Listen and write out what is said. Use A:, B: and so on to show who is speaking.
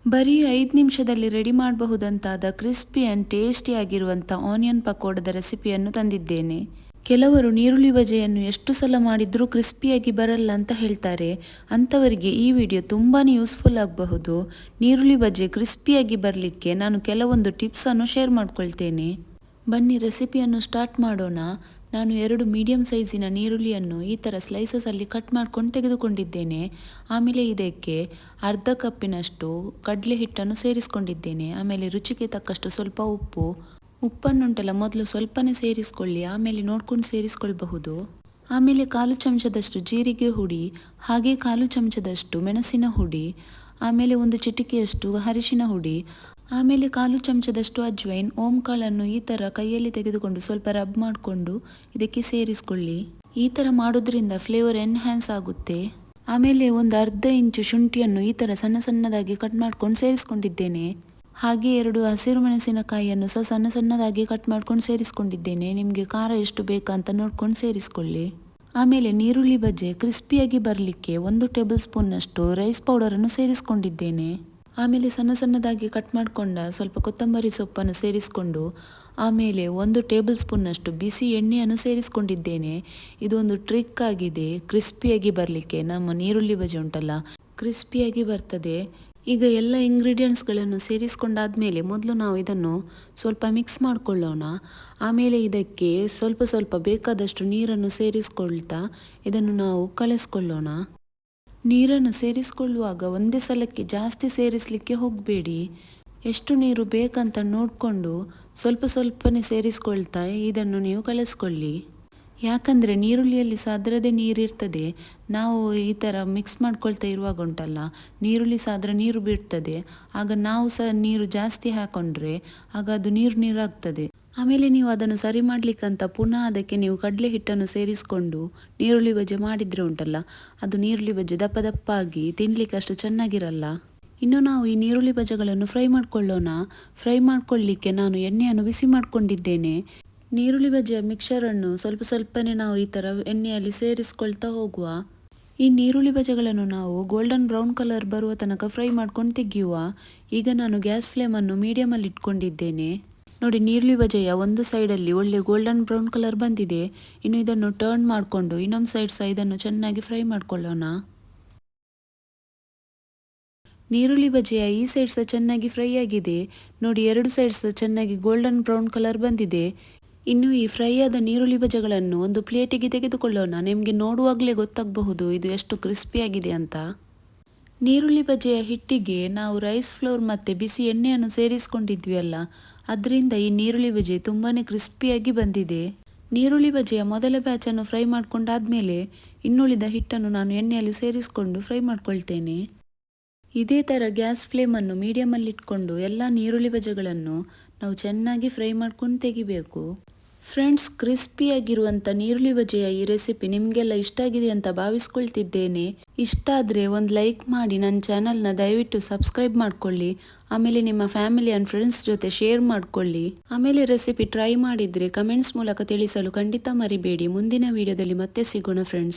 A: ಬರೀ 5 ನಿಮಿಷದಲ್ಲಿ ready ಮಾಡಬಹುದಂತಾದ crispy and tasty ಆಗಿರುವಂಥ ಆನಿಯನ್ ಪಕೋಡದ ರೆಸಿಪಿಯನ್ನು ತಂದಿದ್ದೇನೆ. ಕೆಲವರು ನೀರುಳ್ಳಿ ಬಜೆಯನ್ನು ಎಷ್ಟು ಸಲ ಮಾಡಿದ್ರೂ ಕ್ರಿಸ್ಪಿಯಾಗಿ ಬರಲ್ಲ ಅಂತ ಹೇಳ್ತಾರೆ. ಅಂಥವರಿಗೆ ಈ ವಿಡಿಯೋ ತುಂಬಾ ಯೂಸ್ಫುಲ್ ಆಗಬಹುದು. ನೀರುಳ್ಳಿ ಬಜೆ ಕ್ರಿಸ್ಪಿಯಾಗಿ ಬರಲಿಕ್ಕೆ ನಾನು ಕೆಲವೊಂದು ಟಿಪ್ಸನ್ನು ಶೇರ್ ಮಾಡ್ಕೊಳ್ತೇನೆ. ಬನ್ನಿ ರೆಸಿಪಿಯನ್ನು ಸ್ಟಾರ್ಟ್ ಮಾಡೋಣ. ನಾನು 2 ಮೀಡಿಯಂ ಸೈಜಿನ ನೀರುಳ್ಳಿಯನ್ನು ಈ ಥರ ಸ್ಲೈಸಸಲ್ಲಿ ಕಟ್ ಮಾಡ್ಕೊಂಡು ತೆಗೆದುಕೊಂಡಿದ್ದೇನೆ. ಆಮೇಲೆ ಇದಕ್ಕೆ ಅರ್ಧ ಕಪ್ಪಿನಷ್ಟು ಕಡಲೆ ಹಿಟ್ಟನ್ನು ಸೇರಿಸ್ಕೊಂಡಿದ್ದೇನೆ. ಆಮೇಲೆ ರುಚಿಗೆ ತಕ್ಕಷ್ಟು ಸ್ವಲ್ಪ ಉಪ್ಪನ್ನುಂಟಲ್ಲ ಮೊದಲು ಸ್ವಲ್ಪನೇ ಸೇರಿಸ್ಕೊಳ್ಳಿ, ಆಮೇಲೆ ನೋಡ್ಕೊಂಡು ಸೇರಿಸ್ಕೊಳ್ಬಹುದು. ಆಮೇಲೆ 1/4 ಚಮಚದಷ್ಟು ಜೀರಿಗೆ ಹುಡಿ, ಹಾಗೆ 1/4 ಚಮಚದಷ್ಟು ಮೆಣಸಿನ ಹುಡಿ, ಆಮೇಲೆ 1 ಚಿಟಿಕೆಯಷ್ಟು ಅರಿಶಿನ ಹುಡಿ, ಆಮೇಲೆ 1/4 ಚಮಚದಷ್ಟು ಅಜ್ವೈನ್. ಓಂಕಾಳನ್ನು ಈ ಥರ ಕೈಯಲ್ಲಿ ತೆಗೆದುಕೊಂಡು ಸ್ವಲ್ಪ ರಬ್ ಮಾಡಿಕೊಂಡು ಇದಕ್ಕೆ ಸೇರಿಸ್ಕೊಳ್ಳಿ. ಈ ಥರ ಮಾಡೋದ್ರಿಂದ ಫ್ಲೇವರ್ ಎನ್ಹ್ಯಾನ್ಸ್ ಆಗುತ್ತೆ. ಆಮೇಲೆ 1 ಅರ್ಧ ಇಂಚು ಶುಂಠಿಯನ್ನು ಈ ಥರ ಸಣ್ಣ ಸಣ್ಣದಾಗಿ ಕಟ್ ಮಾಡ್ಕೊಂಡು ಸೇರಿಸ್ಕೊಂಡಿದ್ದೇನೆ. ಹಾಗೆ 2 ಹಸಿರು ಮೆಣಸಿನಕಾಯಿಯನ್ನು ಸಹ ಸಣ್ಣ ಸಣ್ಣದಾಗಿ ಕಟ್ ಮಾಡ್ಕೊಂಡು ಸೇರಿಸ್ಕೊಂಡಿದ್ದೇನೆ. ನಿಮಗೆ ಖಾರ ಎಷ್ಟು ಬೇಕಂತ ನೋಡ್ಕೊಂಡು ಸೇರಿಸ್ಕೊಳ್ಳಿ. ಆಮೇಲೆ ನೀರುಳ್ಳಿ ಬಜೆ ಕ್ರಿಸ್ಪಿಯಾಗಿ ಬರಲಿಕ್ಕೆ 1 ಟೇಬಲ್ ಸ್ಪೂನ್ನಷ್ಟು ರೈಸ್ ಪೌಡರನ್ನು ಸೇರಿಸ್ಕೊಂಡಿದ್ದೇನೆ. ಆಮೇಲೆ ಸಣ್ಣ ಸಣ್ಣದಾಗಿ ಕಟ್ ಮಾಡಿಕೊಂಡ ಸ್ವಲ್ಪ ಕೊತ್ತಂಬರಿ ಸೊಪ್ಪನ್ನು ಸೇರಿಸ್ಕೊಂಡು, ಆಮೇಲೆ 1 ಟೇಬಲ್ ಸ್ಪೂನ್ನಷ್ಟು ಬಿಸಿ ಎಣ್ಣೆಯನ್ನು ಸೇರಿಸ್ಕೊಂಡಿದ್ದೇನೆ. ಇದೊಂದು ಟ್ರಿಕ್ ಆಗಿದೆ ಕ್ರಿಸ್ಪಿಯಾಗಿ ಬರಲಿಕ್ಕೆ. ನಮ್ಮ ನೀರುಳ್ಳಿ ಬಜೆ ಉಂಟಲ್ಲ ಕ್ರಿಸ್ಪಿಯಾಗಿ ಬರ್ತದೆ. ಈಗ ಎಲ್ಲ ಇಂಗ್ರೀಡಿಯೆಂಟ್ಸ್ಗಳನ್ನು ಸೇರಿಸ್ಕೊಂಡಾದ್ಮೇಲೆ ಮೊದಲು ನಾವು ಇದನ್ನು ಸ್ವಲ್ಪ ಮಿಕ್ಸ್ ಮಾಡಿಕೊಳ್ಳೋಣ. ಆಮೇಲೆ ಇದಕ್ಕೆ ಸ್ವಲ್ಪ ಸ್ವಲ್ಪ ಬೇಕಾದಷ್ಟು ನೀರನ್ನು ಸೇರಿಸ್ಕೊಳ್ತಾ ಇದನ್ನು ನಾವು ಕಲಿಸ್ಕೊಳ್ಳೋಣ. ನೀರನ್ನು ಸೇರಿಸ್ಕೊಳ್ಳುವಾಗ ಒಂದೇ ಸಲಕ್ಕೆ ಜಾಸ್ತಿ ಸೇರಿಸಲಿಕ್ಕೆ ಹೋಗಬೇಡಿ. ಎಷ್ಟು ನೀರು ಬೇಕಂತ ನೋಡಿಕೊಂಡು ಸ್ವಲ್ಪ ಸ್ವಲ್ಪನೇ ಸೇರಿಸ್ಕೊಳ್ತಾ ಇದನ್ನು ನೀವು ಕಲಿಸ್ಕೊಳ್ಳಿ. ಯಾಕಂದರೆ ನೀರುಳ್ಳಿಯಲ್ಲಿ ಸಹ ಅದರದೇ ನೀರಿರ್ತದೆ. ನಾವು ಈ ಥರ ಮಿಕ್ಸ್ ಮಾಡ್ಕೊಳ್ತಾ ಇರುವಾಗ ಉಂಟಲ್ಲ ನೀರುಳ್ಳಿ ಸಹ ಅದರ ನೀರು ಬಿಡ್ತದೆ. ಆಗ ನಾವು ಸಹ ನೀರು ಜಾಸ್ತಿ ಹಾಕೊಂಡ್ರೆ ಆಗ ಅದು ನೀರಾಗ್ತದೆ. ಆಮೇಲೆ ನೀವು ಅದನ್ನು ಸರಿ ಮಾಡಲಿಕ್ಕಂತ ಪುನಃ ಅದಕ್ಕೆ ನೀವು ಕಡಲೆ ಹಿಟ್ಟನ್ನು ಸೇರಿಸ್ಕೊಂಡು ನೀರುಳ್ಳಿ ಬಜೆ ಮಾಡಿದರೆ ಉಂಟಲ್ಲ ಅದು ನೀರುಳ್ಳಿ ಬಜೆ ದಪ್ಪ ದಪ್ಪಾಗಿ ತಿನ್ನಲಿಕ್ಕೆ ಅಷ್ಟು ಚೆನ್ನಾಗಿರಲ್ಲ. ಇನ್ನು ನಾವು ಈ ನೀರುಳ್ಳಿ ಬಜೆಗಳನ್ನು ಫ್ರೈ ಮಾಡ್ಕೊಳ್ಳೋಣ. ಫ್ರೈ ಮಾಡ್ಕೊಳ್ಳಿಕ್ಕೆ ನಾನು ಎಣ್ಣೆಯನ್ನು ಬಿಸಿ ಮಾಡ್ಕೊಂಡಿದ್ದೇನೆ. ನೀರುಳ್ಳಿ ಬಜೆಯ ಮಿಕ್ಸರನ್ನು ಸ್ವಲ್ಪ ಸ್ವಲ್ಪನೇ ನಾವು ಈ ಥರ ಎಣ್ಣೆಯಲ್ಲಿ ಸೇರಿಸ್ಕೊಳ್ತಾ ಹೋಗುವ. ಈ ನೀರುಳ್ಳಿ ಬಜೆಗಳನ್ನು ನಾವು ಗೋಲ್ಡನ್ ಬ್ರೌನ್ ಕಲರ್ ಬರುವ ತನಕ ಫ್ರೈ ಮಾಡ್ಕೊಂಡು ತೆಗೆಯುವ. ಈಗ ನಾನು ಗ್ಯಾಸ್ ಫ್ಲೇಮನ್ನು ಮೀಡಿಯಮಲ್ಲಿ ಇಟ್ಕೊಂಡಿದ್ದೇನೆ. ನೋಡಿ, ನೀರುಳ್ಳಿ ಬಜೆಯ ಒಂದು ಸೈಡಲ್ಲಿ ಒಳ್ಳೆ ಗೋಲ್ಡನ್ ಬ್ರೌನ್ ಕಲರ್ ಬಂದಿದೆ. ಇನ್ನು ಇದನ್ನು ಟರ್ನ್ ಮಾಡಿಕೊಂಡು ಇನ್ನೊಂದು ಸೈಡ್ ಸಹ ಇದನ್ನು ಚೆನ್ನಾಗಿ ಫ್ರೈ ಮಾಡ್ಕೊಳ್ಳೋಣ. ನೀರುಳ್ಳಿ ಬಜೆಯ ಈ ಸೈಡ್ ಸಹ ಚೆನ್ನಾಗಿ ಫ್ರೈ ಆಗಿದೆ. ನೋಡಿ, 2 ಸೈಡ್ ಸಹ ಚೆನ್ನಾಗಿ ಗೋಲ್ಡನ್ ಬ್ರೌನ್ ಕಲರ್ ಬಂದಿದೆ. ಇನ್ನು ಈ ಫ್ರೈ ಆದ ನೀರುಳ್ಳಿ ಬಜೆಗಳನ್ನು ಒಂದು ಪ್ಲೇಟಿಗೆ ತೆಗೆದುಕೊಳ್ಳೋಣ. ನಿಮಗೆ ನೋಡುವಾಗಲೇ ಗೊತ್ತಾಗಬಹುದು ಇದು ಎಷ್ಟು ಕ್ರಿಸ್ಪಿಯಾಗಿದೆ ಅಂತ. ನೀರುಳ್ಳಿ ಬಜೆಯ ಹಿಟ್ಟಿಗೆ ನಾವು ರೈಸ್ ಫ್ಲೋರ್ ಮತ್ತು ಬಿಸಿ ಎಣ್ಣೆಯನ್ನು ಸೇರಿಸ್ಕೊಂಡಿದ್ವಿ ಅಲ್ಲ, ಅದರಿಂದ ಈ ನೀರುಳ್ಳಿ ಬಜೆ ತುಂಬಾ ಕ್ರಿಸ್ಪಿಯಾಗಿ ಬಂದಿದೆ. ನೀರುಳ್ಳಿ ಬಜೆಯ ಮೊದಲ ಬ್ಯಾಚನ್ನು ಫ್ರೈ ಮಾಡ್ಕೊಂಡಾದ್ಮೇಲೆ ಇನ್ನುಳಿದ ಹಿಟ್ಟನ್ನು ನಾನು ಎಣ್ಣೆಯಲ್ಲಿ ಸೇರಿಸ್ಕೊಂಡು ಫ್ರೈ ಮಾಡ್ಕೊಳ್ತೇನೆ. ಇದೇ ಥರ ಗ್ಯಾಸ್ ಫ್ಲೇಮನ್ನು ಮೀಡಿಯಮಲ್ಲಿ ಇಟ್ಕೊಂಡು ಎಲ್ಲ ನೀರುಳ್ಳಿ ಬಜೆಗಳನ್ನು ನಾವು ಚೆನ್ನಾಗಿ ಫ್ರೈ ಮಾಡ್ಕೊಂಡು ತೆಗಿಬೇಕು. ಫ್ರೆಂಡ್ಸ್, ಕ್ರಿಸ್ಪಿಯಾಗಿರುವಂಥ ನೀರುಳ್ಳಿ ಬಜೆಯ ಈ ರೆಸಿಪಿ ನಿಮಗೆಲ್ಲ ಇಷ್ಟ ಆಗಿದೆ ಅಂತ ಭಾವಿಸ್ಕೊಳ್ತಿದ್ದೇನೆ. ಇಷ್ಟ ಆದರೆ ಒಂದು ಲೈಕ್ ಮಾಡಿ, ನನ್ನ ಚಾನಲ್ನ ದಯವಿಟ್ಟು ಸಬ್ಸ್ಕ್ರೈಬ್ ಮಾಡ್ಕೊಳ್ಳಿ. ಆಮೇಲೆ ನಿಮ್ಮ ಫ್ಯಾಮಿಲಿ ಆ್ಯಂಡ್ ಫ್ರೆಂಡ್ಸ್ ಜೊತೆ ಶೇರ್ ಮಾಡ್ಕೊಳ್ಳಿ. ಆಮೇಲೆ ರೆಸಿಪಿ ಟ್ರೈ ಮಾಡಿದರೆ ಕಮೆಂಟ್ಸ್ ಮೂಲಕ ತಿಳಿಸಲು ಖಂಡಿತ ಮರಿಬೇಡಿ. ಮುಂದಿನ ವಿಡಿಯೋದಲ್ಲಿ ಮತ್ತೆ ಸಿಗೋಣ ಫ್ರೆಂಡ್ಸ್.